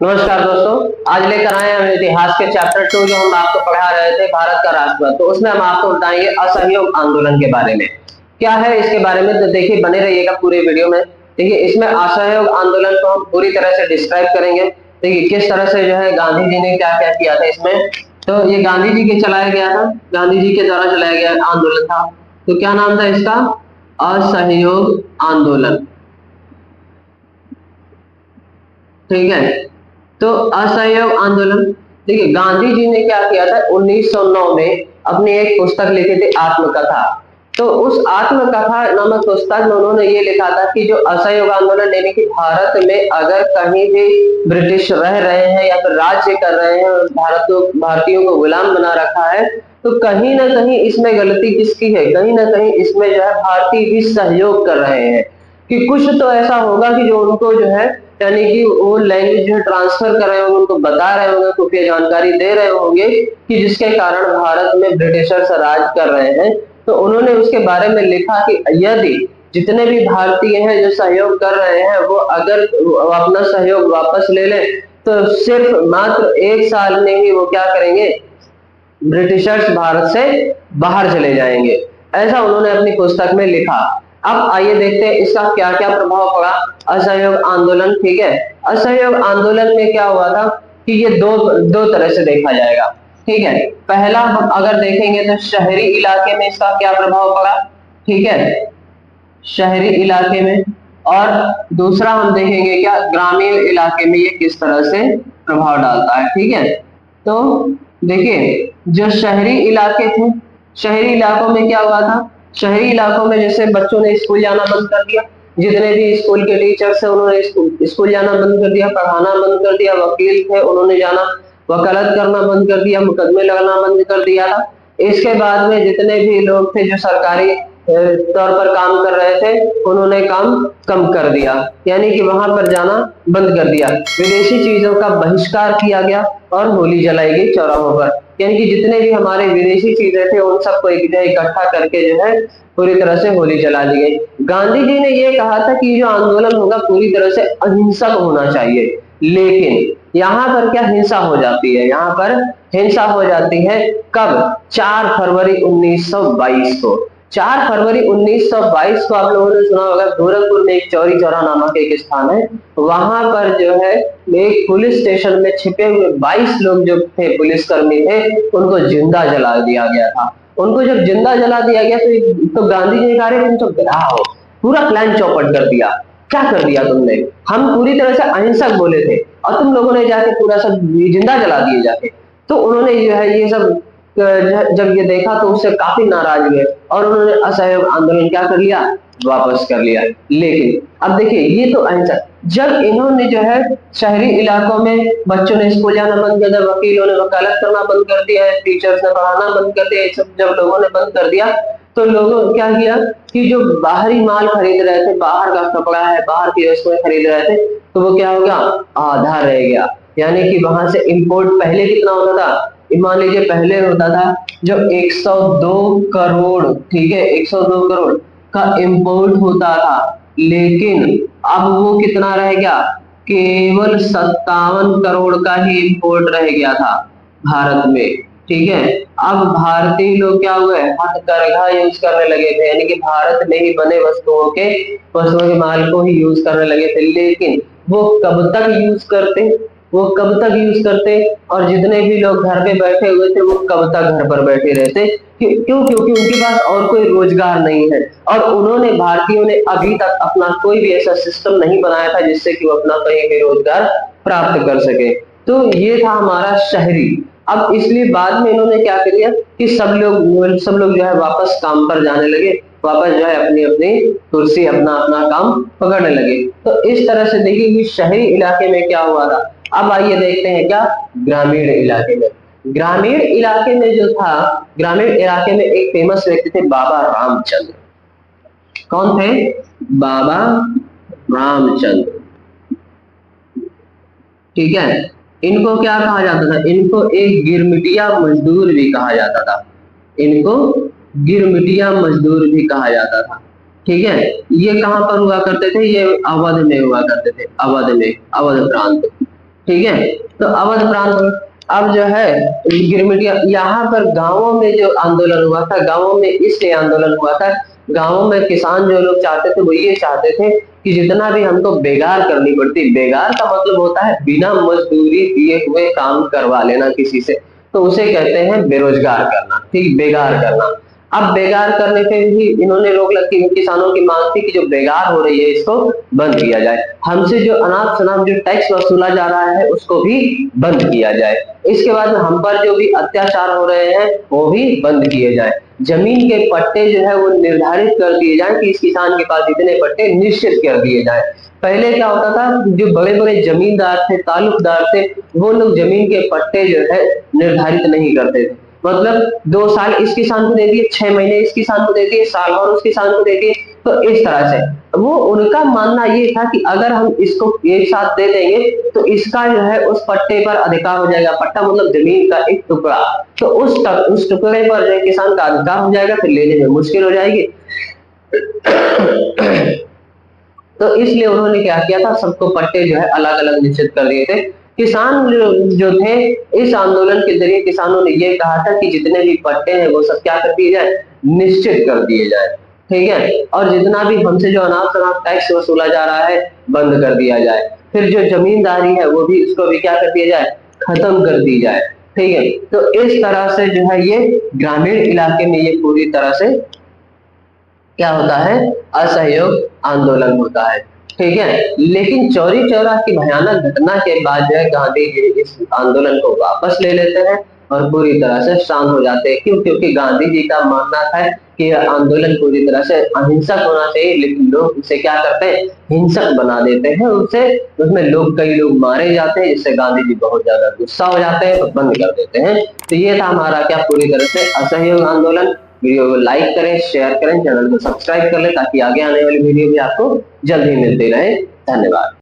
नमस्कार दोस्तों, आज लेकर आए हैं हम इतिहास के चैप्टर 2 जो हम आपको पढ़ा रहे थे भारत का राष्ट्रध्वज। तो उसमें हम आपको बताएंगे असहयोग आंदोलन के बारे में। क्या है इसके बारे में, तो देखिए बने रहिएगा पूरे वीडियो में। देखिए इसमें असहयोग आंदोलन को हम पूरी तरह से डिस्क्राइब करेंगे। देखिए किस तरह से जो है गांधी जी ने क्या क्या किया था इसमें। तो ये गांधी जी के चलाया गया था, गांधी जी के द्वारा चलाया गया आंदोलन था। तो क्या नाम था इसका? असहयोग आंदोलन। ठीक है, तो असहयोग आंदोलन। देखिए गांधी जी ने क्या किया था 1909 में अपनी एक पुस्तक लिखी थी आत्मकथा। तो उस आत्मकथा नामक पुस्तक में उन्होंने ये लिखा था कि जो असहयोग आंदोलन यानी कि भारत में अगर कहीं भी ब्रिटिश रह रहे हैं या फिर राज्य कर रहे हैं और भारतीयों को गुलाम बना रखा है, तो कहीं ना कहीं इसमें गलती किसकी है, कहीं ना कहीं इसमें जो है भारतीय भी सहयोग कर रहे हैं। कि कुछ तो ऐसा होगा कि जो उनको जो है यानी कि वो लैंग्वेज जो ट्रांसफर कर रहे होंगे, उनको बता रहे होंगे, खुफिया जानकारी दे रहे होंगे कि जिसके कारण भारत में ब्रिटिशर्स राज कर रहे हैं। तो उन्होंने उसके बारे में लिखा कि यदि जितने भी भारतीय हैं जो सहयोग कर रहे हैं वो अगर अपना सहयोग वापस ले लें तो सिर्फ मात्र 1 साल में ही वो क्या करेंगे, ब्रिटिशर्स भारत से बाहर चले जाएंगे। ऐसा उन्होंने अपनी पुस्तक में लिखा। अब आइए देखते हैं इसका क्या क्या प्रभाव पड़ा असहयोग आंदोलन। ठीक है, असहयोग आंदोलन में क्या हुआ था कि ये दो दो तरह से देखा जाएगा। ठीक है, पहला हम अगर देखेंगे तो शहरी इलाके में इसका क्या प्रभाव पड़ा। ठीक है, शहरी इलाके में। और दूसरा हम देखेंगे क्या ग्रामीण इलाके में ये किस तरह से प्रभाव डालता है। ठीक है, तो देखिए जो शहरी इलाके थे, शहरी इलाकों में क्या हुआ था, शहरी इलाकों में जैसे बच्चों ने स्कूल जाना बंद कर दिया, जितने भी स्कूल के टीचर्स थे उन्होंने स्कूल जाना बंद कर दिया, पढ़ाना बंद कर दिया, वकील थे उन्होंने जाना वकालत करना बंद कर दिया, मुकदमे लगाना बंद कर दिया था। इसके बाद में जितने भी लोग थे जो सरकारी तौर पर काम कर रहे थे उन्होंने काम कम कर दिया, यानी कि वहां पर जाना बंद कर दिया। विदेशी चीजों का बहिष्कार किया गया और होली जलाई गई चौराहों पर, यानी कि जितने भी हमारे विदेशी चीजें थे उन सबको एक जगह इकट्ठा करके जो है पूरी तरह से होली जला दी गई। गांधी जी ने यह कहा था कि जो आंदोलन होगा पूरी तरह से अहिंसक होना चाहिए, लेकिन यहाँ पर क्या हिंसा हो जाती है, यहाँ पर हिंसा हो जाती है कब? 4 फरवरी 1922 को। 4 फरवरी 1922 को आप लोगों ने सुना होगा गोरखपुर में एक चौरी चौरा नामक एक स्थान है, वहां पर जो है एक पुलिस स्टेशन में छिपे हुए 22 लोग जो थे पुलिसकर्मी थे उनको जिंदा जला दिया गया था। उनको जब जिंदा जला दिया गया तो गांधी जी ने कहा तुम तो गधा हो, पूरा प्लान चौपट कर दिया। क्या कर दिया तुमने, हम पूरी तरह से अहिंसक बोले थे और तुम लोगों ने जाके पूरा सब जिंदा जला दिए जाके। तो उन्होंने जो है ये सब जब ये देखा तो उससे काफी नाराज हुए और उन्होंने असहयोग आंदोलन क्या कर लिया, वापस कर लिया। लेकिन अब देखिए ये तो अहिंसक, जब इन्होंने जो है शहरी इलाकों में बच्चों ने स्कूल जाना बंद कर दिया, वकीलों ने वकालत करना बंद कर दिया है, टीचर्स ने पढ़ाना बंद कर दिया, ये सब जब लोगों ने बंद कर दिया तो लोगों ने क्या किया कि जो बाहरी माल खरीद रहे थे, बाहर का कपड़ा है, बाहर की वस्तुएं खरीद रहे थे, तो वो क्या हो गया, आधा रह गया। यानी कि वहां से इंपोर्ट पहले कितना होता था, मान लीजिए पहले होता था जो 102 करोड़, ठीक है 102 करोड़ का इंपोर्ट होता था, लेकिन अब वो कितना रह गया, केवल 57 करोड़ का ही इंपोर्ट रह गया था भारत में। ठीक है, अब भारतीय लोग क्या हुए, हथकरघा यूज करने लगे थे, यानी कि भारत में ही बने वस्तुओं के माल को ही यूज करने लगे थे। लेकिन वो कब तक यूज करते, वो कब तक यूज करते, और जितने भी लोग घर पे बैठे हुए थे वो कब तक घर पर बैठे रहते। क्यों? क्योंकि उनके पास और कोई रोजगार नहीं है और उन्होंने भारतीयों ने अभी तक अपना कोई भी ऐसा सिस्टम नहीं बनाया था जिससे कि वो अपना कहीं भी रोजगार प्राप्त कर सके। तो ये था हमारा शहरी। अब इसलिए बाद में इन्होंने क्या कर दिया कि सब लोग जो है वापस काम पर जाने लगे, वापस जो है अपनी अपनी कुर्सी अपना अपना काम पकड़ने लगे। तो इस तरह से देखिए कि शहरी इलाके में क्या हुआ था। अब आइए देखते हैं क्या ग्रामीण इलाके में। ग्रामीण इलाके में जो था, ग्रामीण इलाके में एक फेमस व्यक्ति थे बाबा रामचंद्र। कौन थे? बाबा रामचंद्र। ठीक है, इनको क्या कहा जाता था, इनको एक गिरमिटिया मजदूर भी कहा जाता था, इनको गिरमिटिया मजदूर भी कहा जाता था। ठीक है, ये कहां पर हुआ करते थे, ये अवध में हुआ करते थे, अवध में, अवध प्रांत। ठीक है। तो अवध प्रांत में अब जो है गिरमिटिया, यहाँ पर गांवों में जो आंदोलन हुआ था, गांवों में इसलिए आंदोलन हुआ था, गांवों में किसान जो लोग चाहते थे वो ये चाहते थे कि जितना भी हमको बेगार करनी पड़ती, बेगार का मतलब होता है बिना मजदूरी दिए हुए काम करवा लेना किसी से, तो उसे कहते हैं बेरोजगार करना, ठीक, बेगार करना। अब बेगार करने पे भी इन्होंने रोक लगी, किसानों की मांग थी कि जो बेगार हो रही है इसको बंद किया जाए, हमसे जो अनाप शनाप जो टैक्स वसूला जा रहा है उसको भी बंद किया जाए, इसके बाद हम पर जो भी अत्याचार हो रहे हैं वो भी बंद किए जाए, जमीन के पट्टे जो है वो निर्धारित कर दिए जाए कि इस किसान के पास इतने पट्टे निश्चित कर दिए जाए। पहले क्या होता था, जो बड़े बड़े जमींदार थे, तालुकदार थे, वो लोग जमीन के पट्टे जो है निर्धारित नहीं करते थे, मतलब 2 साल इस किसान को दे दिए, 6 महीने इस किसान को दे दिए, साल भर उस किसान को दे दिए, तो इस तरह से वो उनका मानना ये था कि अगर हम इसको एक साथ दे देंगे तो इसका जो है उस पट्टे पर अधिकार हो जाएगा, पट्टा मतलब जमीन का एक टुकड़ा, तो उस टुकड़े पर जो है किसान का अधिकार हो जाएगा, फिर लेने में मुश्किल हो जाएगी। तो इसलिए उन्होंने क्या किया था, सबको पट्टे जो है अलग अलग निश्चित कर दिए थे। किसान जो थे, इस आंदोलन के जरिए किसानों ने ये कहा था कि जितने भी पट्टे हैं वो सब क्या कर दिए जाए, निश्चित कर दिए जाए, ठीक है, और जितना भी हमसे जो अनाप शनाप टैक्स वसूला जा रहा है बंद कर दिया जाए, फिर जो जमींदारी है वो भी उसको भी क्या कर दिया जाए, खत्म कर दी जाए, ठीक है। तो इस तरह से जो है ये ग्रामीण इलाके में ये पूरी तरह से क्या होता है, असहयोग आंदोलन होता है, ठीक है। लेकिन चौरी चौरा की भयानक घटना के बाद जो है गांधी जी इस आंदोलन को वापस ले लेते हैं और पूरी तरह से शांत हो जाते हैं, क्यों, क्योंकि गांधी जी का मानना था कि यह आंदोलन पूरी तरह से अहिंसक होना चाहिए, लेकिन लोग उसे क्या करते हैं, हिंसक बना देते हैं, उससे उसमें लोग कई लोग मारे जाते हैं, जिससे गांधी जी बहुत ज्यादा गुस्सा हो जाते हैं तो बंद कर देते हैं। तो ये था हमारा क्या, पूरी तरह से असहयोग आंदोलन। वीडियो को लाइक करें, शेयर करें, चैनल को सब्सक्राइब कर लें ताकि आगे आने वाली वीडियो भी आपको जल्द ही मिलती रहे। धन्यवाद।